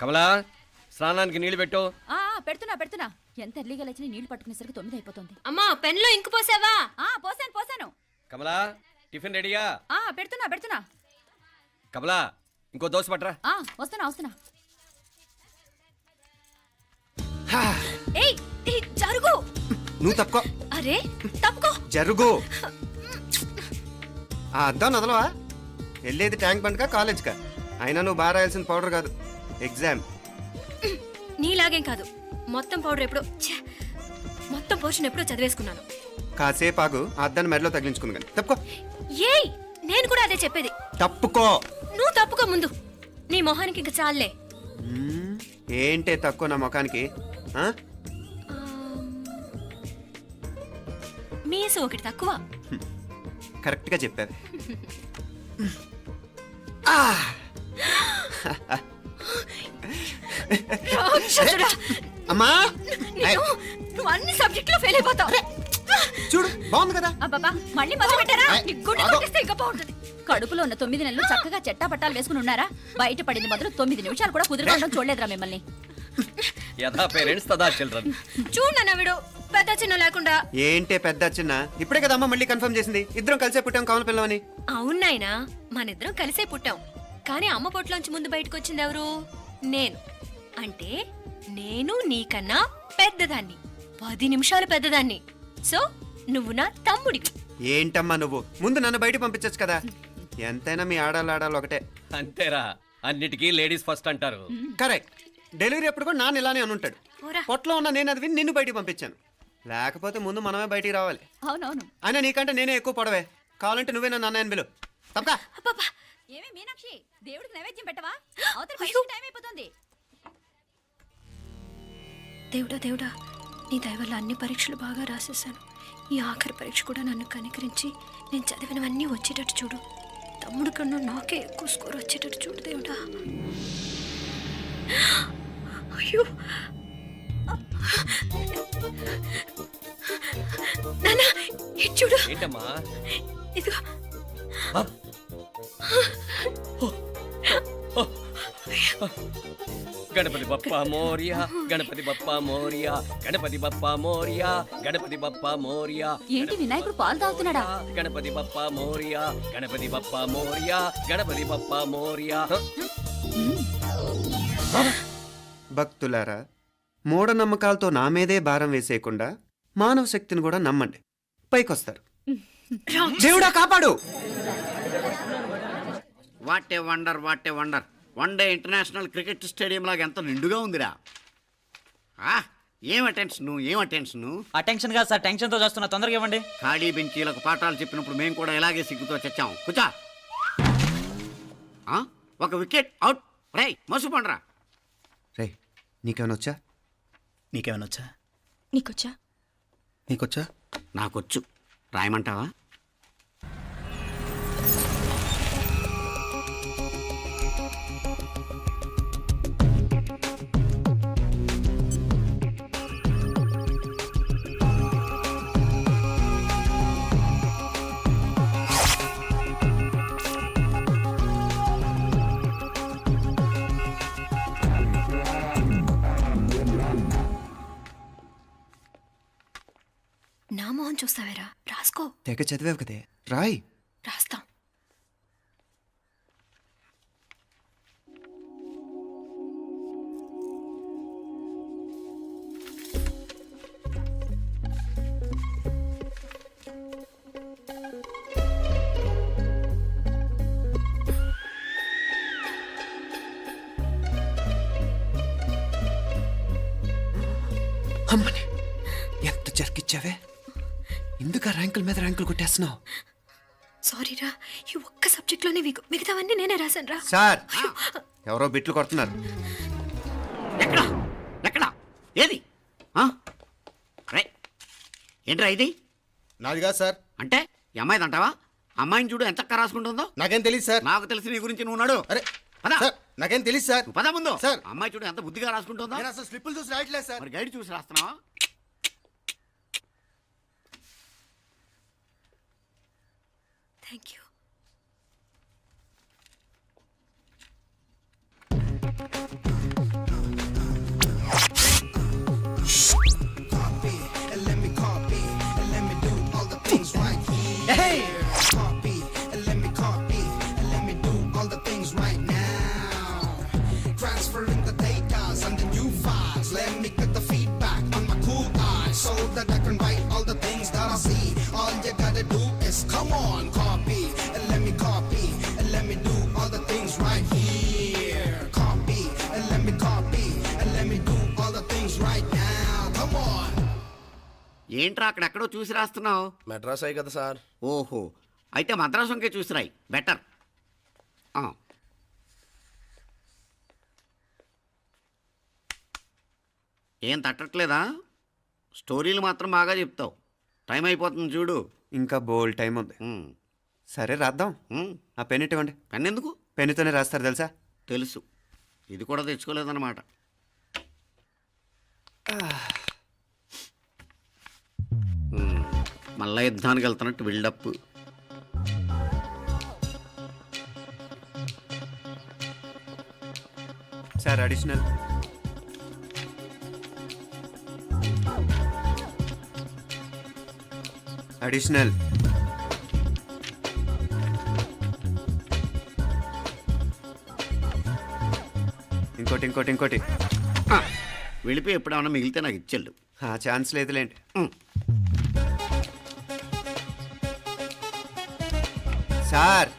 కమలా స్నానానికి నీళ్లు పెట్టు. పెడుతున్నా ఎంత ఎర్లీగా లేచిన నీళ్లు పట్టుకునేసరికి 9 అయిపోతుంది. అమ్మా పెన్లో ఇంకు పోసావా? పోసాను. కమలా టిఫిన్ రెడీయా? పెడుతున్నా. కమలా ఇంకో దోశ పట్రా. వస్తున్నా. ఏయ్ జరుగు. నువ్వు తప్పుకో. అరే తప్పుకో. జరుగు. అద్దాం నదలవా? వెళ్ళేది ట్యాంక్ బండ్కా కాలేజ్కా? అయినా నువ్వు బాగా రాయాల్సిన పౌడర్ కాదు, ఎగ్జామ్. నీలాగేం కాదు, మొత్తం పౌడర్ ఎప్పుడో మొత్తం పోర్షన్ ఎప్పుడో చదివేసుకున్నాను. కాసేపు ఆగు, ఆ అద్దాన్ని మెడలో తగిలించుకుంది కానీ. తప్పుకో. ఏయ్ నేను కూడా అదే చెప్పేది. తప్పుకో. నువ్వు తప్పుకో ముందు. నీ మొహానికి ఇంక చాలే. ఏంటే తక్కువ నా ముఖానికి? మీసు ఒకటి తక్కువ. కరెక్ట్ గా చెప్పారు. అమ్మా నువ్వు అన్ని సబ్జెక్టులో ఫెయిల్ అయిపోతావు. చూడు బాగుంది కదా. అబ్బబ్బా మళ్ళీ మొదలు పెట్టారా? ఇంకా బాగుంటుంది. కడుపులో ఉన్న 9 నెలలు చక్కగా చెట్టా పట్టాలు వేసుకుని ఉన్నారా? బయట పడింది మొదలు 9 నిమిషాలు కూడా కుదురుకోవడం చూడలేదురా మిమ్మల్ని. యథా పేరెంట్స్ తదా చిల్డ్రన్. చూడన్నా వీడు పెద్ద చిన్న లేకుండా. ఏంటే పెద్ద చిన్న? ఇప్పుడే కదా అమ్మ మళ్ళీ కన్ఫర్మ్ చేసింది ఇద్దరం కలిసే పుట్టాం కావాలి పిల్లవని. అవునాయినా మనిద్దరం కలిసే పుట్టాం, కానీ అమ్మ పొట్లోంచి ముందు బయటకు వచ్చింది ఎవరు? నేను. అంటే నేను నీకన్నా పెద్దదాన్ని, 10 నిమిషాలు పెద్దదాన్ని. సో నువ్వు నా తమ్ముడి. ఏంటమ్మా నువ్వు? ముందు నన్ను బయట పంపించచ్చు కదా. ఎంతైనా మీ ఆడాలి ఒకటే. అంతేరా, అన్నిటికీ లేడీస్ ఫస్ట్ అంటారు. కరెక్ట్. డెలివరీ ఎప్పుడు కూడా నాన్న ఇలానే అనుంటాడు. పొట్టలో ఉన్న నేను అది విని నిన్ను బయటికి పంపించాను. లేకపోతే ముందు మనమే బయటికి రావాలి. అవునవును. అయినా నీకంటే నేనే ఎక్కువ పొడవే. కావాలంటే నువ్వే నన్ను అన్నయ్యను పిలు. తప్పకా. ఏమే మీనాక్షి, దేవుడికి నైవేద్యం పెట్టవా? అవతల టైం అయిపోతుంది. దేవుడా నీ దయ వల్ల అన్ని పరీక్షలు బాగా రాసేసాను. ఈ ఆఖరి పరీక్ష కూడా నన్ను కనికరించి నేను చదివినవన్నీ వచ్చేటట్టు చూడు. తమ్ముడు కన్నా నాకే ఎక్కువ స్కోర్ వచ్చేటట్టు చూడు దేవుడా. అయ్యో నాన్న చూడు. ఏంటమ్మా? ఇదిగో. గణపతి బప్పా మోరియా, గణపతి బప్పా మోరియా, గణపతి బప్పా మోరియా, గణపతి బప్పా మోరియా. ఏంటి వినాయకుడు పాలు తాగుతున్నాడా? గణపతి బప్పా మోరియా, గణపతి బప్పా మోరియా, గణపతి బప్పా మోరియా. భక్తులారా, మూఢనమ్మకాలతో నా మీదే భారం వేసేయకుండా మానవ శక్తిని కూడా నమ్మండి, పైకొస్తారు. దేవుడా కాపాడు. What a wonder, what a wonder. 1 day international cricket stadium లాగా ఎంత నిండుగా ఉందిరా. ఏం అటెన్షన్. అటెన్షన్ కాదు సార్, టెన్షన్తో చేస్తున్నా, తొందరగా ఇవ్వండి. ఖాళీ బెంచీలకు పాఠాలు చెప్పినప్పుడు మేము కూడా ఇలాగే సిగ్గుతో చచ్చాం. కూర్చో. ఒక వికెట్ అవుట్. రే మసు పండ్రా. రే నీకేమైనా వచ్చా? నీకేమైనా వచ్చా? నీకొచ్చా? నాకొచ్చు. రాయమంటావా? నా మొహం చూస్తావేరా? రాసుకో. తెగ చదివావు కదే, రాయ్. రాస్తాం. అమ్మని ఎంత జరికిచ్చావే. ఎందుకు ర్యాంకుల మీద ర్యాంకులు కొట్టేస్తున్నావు? సారీరా, ఈ ఒక్క సబ్జెక్ట్లోనే మిగతావన్నీ నేనే రాశాను రా. సార్ ఎవరో బిట్లు కొడుతున్నారు. ఎక్కడ ఏది? ఏంట్రా ఇది? నాది కాదు సార్. అంటే ఈ అమ్మాయిది అంటావా? అమ్మాయిని చూడు ఎంత రాసుకుంటుందో. నాకేం తెలియదు సార్. నాకు తెలిసి నీ గురించి నువ్వు నాడు. అరే పద. సార్, నాకేం తెలియదు సార్. పద ముందు. సార్ అమ్మాయి చూడు ఎంత బుద్ధిగా రాసుకుంటుందో. నేను అసలు స్లిప్పులు చూసి రాయట్లేదు సార్. మరి గైడ్ చూసి రాస్తున్నావా? Thank you. ఏంట్రా అక్కడెక్కడో చూసి రాస్తున్నావు? మెడ్రాస్ అయ్యి కదా సార్. ఓహో, అయితే మద్రాసు వంకే చూసి రాయి, బెటర్. ఏం తట్టట్లేదా? స్టోరీలు మాత్రం బాగా చెప్తావు. టైం అయిపోతుంది చూడు. ఇంకా బోల్ టైం ఉంది. సరే రాద్దాం. ఆ పెన్ ఇవ్వండి. పెన్ ఎందుకు? పెన్నుతోనే రాస్తారు తెలుసా? తెలుసు, ఇది కూడా తెచ్చుకోలేదన్నమాట. మళ్ళా యుద్ధానికి వెళ్తున్నట్టు బిల్డప్. Sir additional. అడిషనల్. ఇంకోటి ఇంకోటి ఇంకోటి. వెళ్ళిపోయి ఎప్పుడేమన్నా మిగిలితే నాకు ఇచ్చెళ్ళు. ఛాన్స్ లేదులేండి. సార్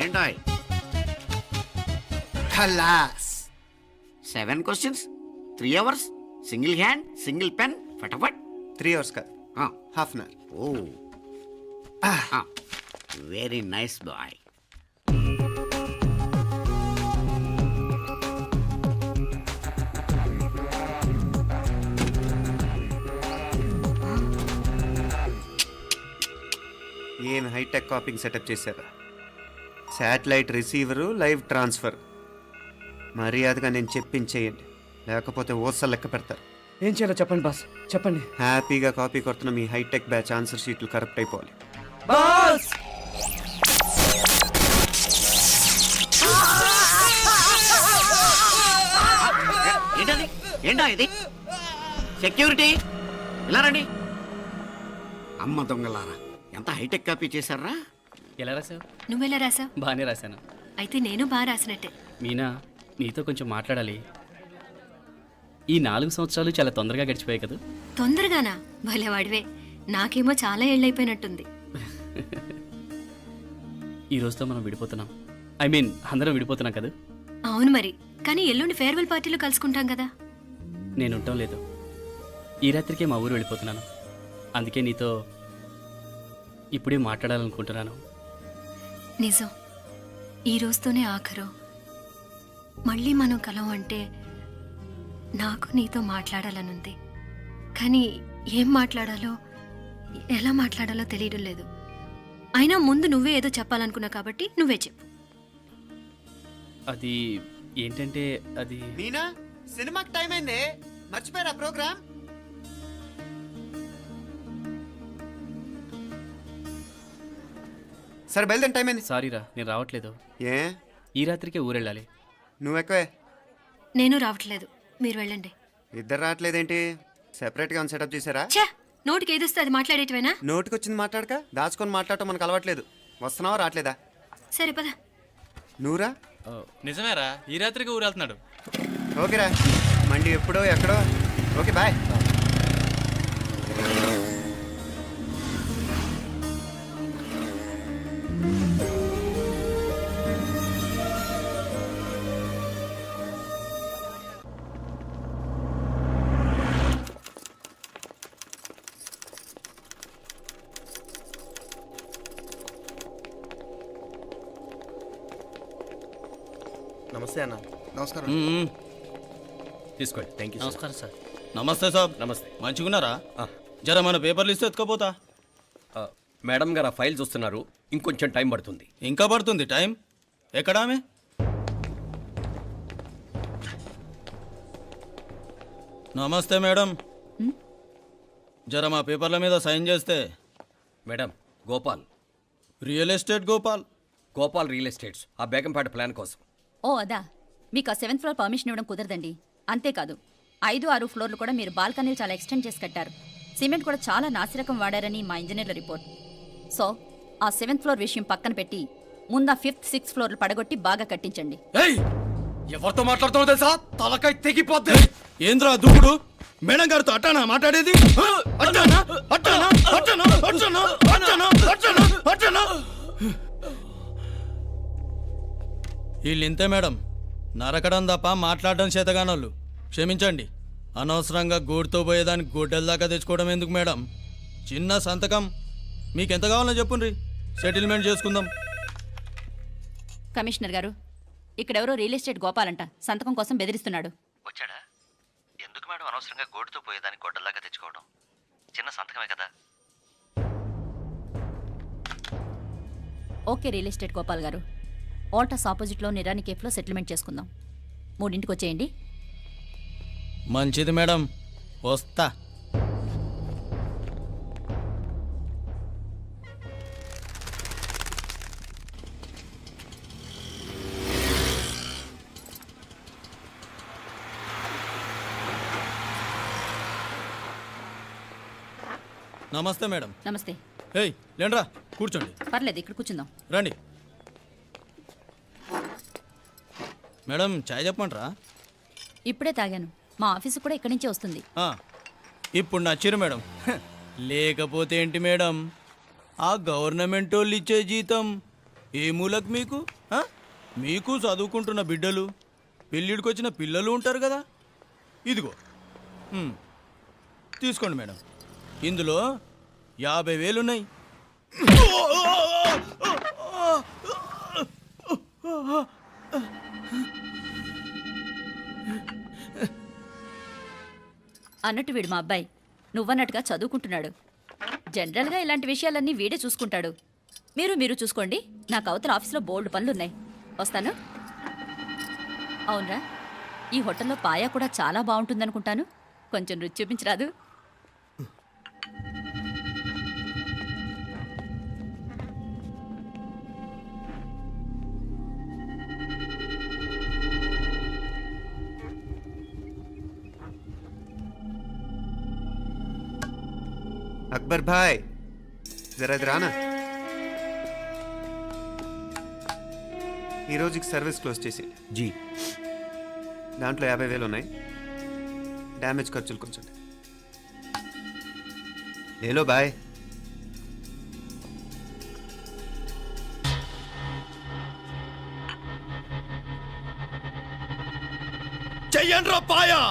ఏంటాయ్? ఖలాస్. 7 questions, 3 hours, single hand, single pen, ఫటాఫట్. 3 hours కాదు, half an hour. Oh, very nice boy. ఏం హైటెక్ కాపింగ్ సెటప్ చేశారా? Satellite receiver, live transfer. మర్యాదగా నేను చెప్పించేయండి, లేకపోతే ఓసలు లెక్క పెడతారు. ఏం చేయాలో చెప్పండి బాస్, చెప్పండి. హ్యాపీగా కాపీ కొడుతున్న మీ హైటెక్ బ్యాచ్ ఆన్సర్ షీట్లు కరెక్ట్ అయిపోవాలి. బాస్ ఏంటది? ఏంటా ఇది? సెక్యూరిటీ ఇలా రండి. అమ్మ దొంగలారా, ఎంత హైటెక్ కాపీ చేశారా? ఎలా రాసావు? నువ్వెలా రాసావు? బాగానే రాశాను. అయితే నేను బాగా రాసినట్టే. మీనా, నీతో కొంచెం మాట్లాడాలి. ఈ 4 సంవత్సరాలు చాలా తొందరగా గడిచిపోయాయి కదా. తొందరగానా? భలేవాడివే. నాకేమో చాలా ఏళ్ళైపోయినట్టుంది. ఈ రోజుతో మనం విడిపోతున్నాం. ఐ మీన్ అందరం విడిపోతున్నాం కదా. అవును మరి, కానీ ఎల్లుండి ఫేర్వెల్ పార్టీలో కలుసుకుంటాం కదా. నేను ఉండటం లేదు. ఈ రాత్రికే మా ఊరు వెళ్ళిపోతున్నాను. అందుకే నీతో ఇప్పుడే మాట్లాడాలనుకుంటున్నాను. నిజం, ఈ రోజుతోనే ఆఖరు. మళ్ళీ మనం కలం అంటే నాకు నీతో మాట్లాడాలనుంది. కానీ ఏం మాట్లాడాలో, ఎలా మాట్లాడాలో తెలియడం లేదు. అయినా ముందు నువ్వే ఏదో చెప్పాలనుకున్నావు కాబట్టి నువ్వే చెప్పు. అది ఏంటంటే అది మీనా, సినిమాకి టైం అయింది, మర్చిపోయారా ప్రోగ్రామ్? సరే బయలుదేరి, టైం అయింది. సారీరా, నేను రావట్లేదు. ఏ? ఈ రాత్రికే ఊరెళ్ళాలి. నువ్వు ఎక్కువే. నేను రావట్లేదు, మీరు వెళ్ళండి. ఇద్దరు రావట్లేదేంటి? సెపరేట్గా ఏమైనా సెటప్ చేశారా? ఛే, నోటికి ఏదొస్తే అది మాట్లాడేటివేనా? నోటికి వచ్చింది మాట్లాడక దాచుకొని మాట్లాడటం మనకు అలవాట్లేదు. వస్తున్నావా రావట్లేదా? సరే పద. నువ్వురా. నిజమేరా, ఈ రాత్రికి ఊరు వెళ్తున్నాడు. ఓకేరా, మండి ఎప్పుడో ఎక్కడో. Okay bye. నమస్తే అన్న. నమస్కారం. తీసుకోండి. Thank you. నమస్కారం సార్. నమస్తే సాబ్. నమస్తే. మంచిగున్నారా? జర మన పేపర్లు ఇస్తే ఎత్తుకపోతా. మేడం గారు ఆ ఫైల్ చూస్తున్నారు, ఇంకొంచెం టైం పడుతుంది. ఇంకా పడుతుంది టైం? ఎక్కడ ఆమె? నమస్తే మేడం, జర మా పేపర్ల మీద సైన్ చేస్తే. Madam, Gopal, real estate Gopal. Gopal real estates, ఆ బేగంపేట ప్లాన్ కోసం. ఓ అదా, మీకు ఆ 7th ఫ్లోర్ పర్మిషన్ ఇవ్వడం కుదరదండి. అంతేకాదు 5, 6 ఫ్లోర్లు కూడా మీరు బాల్కనీలు చాలా ఎక్స్టెండ్ చేసి కట్టారు. సిమెంట్ కూడా చాలా నాసిరకం వాడారని మా ఇంజనీర్ల రిపోర్ట్. సో ఆ 7th ఫ్లోర్ విషయం పక్కన పెట్టి ముందు ఆ 5th, 6th ఫ్లోర్లు పడగొట్టి బాగా కట్టించండి. ఎవరితో మాట్లాడుతున్నావు తెలుసా? తలకాయ తెగిపోద్ది. ఏంద్రా దూకుడు? మేడం గారితో అట్టానా మాట్లాడేది? అట్టానా? అట్టానా? అట్టానా? అట్టానా? అట్టానా? అట్టానా? అట్టానా? వీళ్ళింతే మేడం, నరకడం తప్ప మాట్లాడడం చేతగానోళ్ళు. క్షమించండి, అనవసరంగా గూడుతో పోయేదానికి గొడ్డల దాకా తెచ్చుకోవడం ఎందుకు మేడం? చిన్న సంతకం మీకు ఎంత కావాలో చెప్పుండ్రి, సెటిల్మెంట్ చేసుకుందాం. కమిషనర్ గారు ఇక్కడెవరో రియల్ ఎస్టేట్ గోపాలంట సంతకం కోసం బెదిరిస్తున్నాడు. వచ్చాడా? ఎందుకు మేడం అనవసరంగా గోటుతో పోయేదాన్ని గొడ్డల్లాగా తెచ్చుకోవడం? చిన్న సంతకమే కదా. ఓకే రియల్ ఎస్టేట్ గోపాల్ గారు, ఆల్టాస్ ఆపోజిట్లో నిరాని కేఫ్లో సెటిల్మెంట్ చేసుకుందాం. 3ంటికి వచ్చేయండి. మంచిది మేడం, వస్తా. నమస్తే మేడం. నమస్తే. హేయ్ లేండ్రా, కూర్చోండి. పర్లేదు ఇక్కడ కూర్చుందాం. రండి మేడం, చాయ్ చెప్పమంటారా? ఇప్పుడే తాగాను. మా ఆఫీసు కూడా ఇక్కడి నుంచే వస్తుంది. ఇప్పుడు నచ్చిరు మేడం. లేకపోతే ఏంటి మేడం, ఆ గవర్నమెంట్ వాళ్ళు ఇచ్చే జీతం ఏ మూలకు మీకు? మీకు చదువుకుంటున్న బిడ్డలు, పెళ్ళిడికి వచ్చిన పిల్లలు ఉంటారు కదా. ఇదిగో తీసుకోండి మేడం, ఇందులో 50,000 ఉన్నాయి. అన్నట్టు వీడు మా అబ్బాయి నువ్వన్నట్టుగా చదువుకుంటున్నాడు. జనరల్గా ఇలాంటి విషయాలన్నీ వీడే చూసుకుంటాడు. మీరు చూసుకోండి. నాకు అవతల ఆఫీస్లో బోల్డ్ పనులున్నాయి. వస్తాను. అవునరా, ఈ హోటల్లో పాయా కూడా చాలా బాగుంటుందనుకుంటాను. కొంచెం రుచి చూపించరాదు? అక్బర్ భాయ్ జరా ఇది రానా. ఈ రోజుకి సర్వీస్ క్లోజ్ చేసి జీ. దాంట్లో 50,000 ఉన్నాయి. డ్యామేజ్ ఖర్చులు కొంచెం లేలో బాయ్. చెయ్యండ్రా పాయా.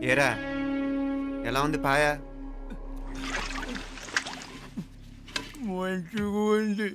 ఏరా ఎలా ఉంది పాయా? మంచిగా ఉంది.